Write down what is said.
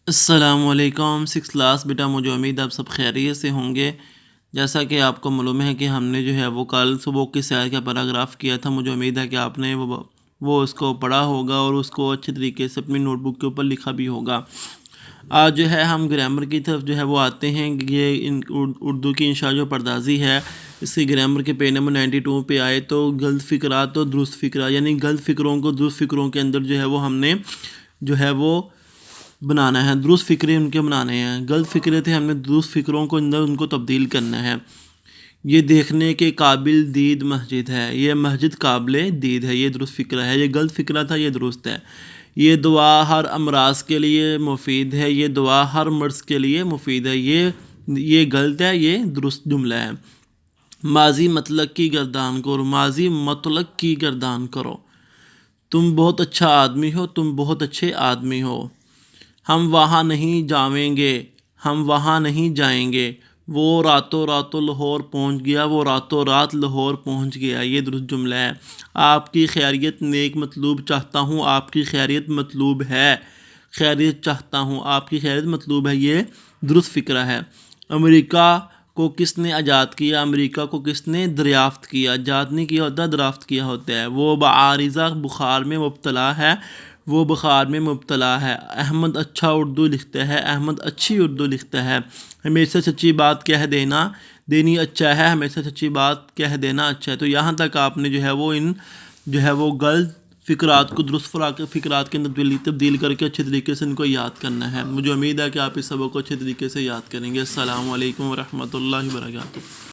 السلام علیکم 6 کلاس بیٹا، مجھے امید آپ سب خیریت سے ہوں گے۔ جیسا کہ آپ کو معلوم ہے کہ ہم نے جو ہے وہ کل صبح کی سیر کا پیراگراف کیا تھا۔ مجھے امید ہے کہ آپ نے وہ اس کو پڑھا ہوگا اور اس کو اچھے طریقے سے اپنی نوٹ بک کے اوپر لکھا بھی ہوگا۔ آج جو ہے ہم گرامر کی طرف جو ہے وہ آتے ہیں۔ یہ اردو کی انشاء جو پردازی ہے، اس کی گرامر کے پیج نمبر 92 پہ آئے تو غلط فقرات اور درست فقرات، یعنی غلط فکروں کو درست فکروں کے اندر جو ہے وہ ہم نے جو ہے وہ بنانا ہے، درست فکرے ان کے بنانے ہیں۔ غلط فکرے تھے، ہم نے درست فکروں کو اندر ان کو تبدیل کرنا ہے۔ یہ دیکھنے کے قابل دید مسجد ہے، یہ مسجد قابل دید ہے، یہ درست فکرہ ہے۔ یہ غلط فکرہ تھا، یہ درست ہے۔ یہ دعا ہر امراض کے لیے مفید ہے، یہ دعا ہر مرض کے لیے مفید ہے۔ یہ غلط ہے، یہ درست جملہ ہے۔ ماضی مطلق کی گردان کرو، ماضی مطلق کی گردان کرو۔ تم بہت اچھا آدمی ہو، تم بہت اچھے آدمی ہو۔ ہم وہاں نہیں جائیں گے، ہم وہاں نہیں جائیں گے۔ وہ راتوں راتوں لاہور پہنچ گیا، وہ راتوں رات لاہور پہنچ گیا، یہ درست جملہ ہے۔ آپ کی خیریت نیک مطلوب چاہتا ہوں، آپ کی خیریت مطلوب ہے۔ خیریت چاہتا ہوں، آپ کی خیریت مطلوب ہے، یہ درست فکرہ ہے۔ امریکہ کو کس نے ایجاد کیا؟ امریکہ کو کس نے دریافت کیا؟ ایجاد نہیں کیا ہوتا، دریافت کیا ہوتا ہے۔ وہ بعارضہ بخار میں مبتلا ہے، وہ بخار میں مبتلا ہے۔ احمد اچھا اردو لکھتا ہے، احمد اچھی اردو لکھتا ہے۔ ہمیشہ سچی بات کہہ دینی اچھا ہے، ہمیشہ سچی بات کہہ دینا اچھا ہے۔ تو یہاں تک آپ نے جو ہے وہ وہ غلط فکرات کو درست فکرات کے اندر تبدیل کر کے اچھے طریقے سے ان کو یاد کرنا ہے۔ مجھے امید ہے کہ آپ اس سبق کو اچھے طریقے سے یاد کریں گے۔ السلام علیکم ورحمۃ اللہ وبرکاتہ۔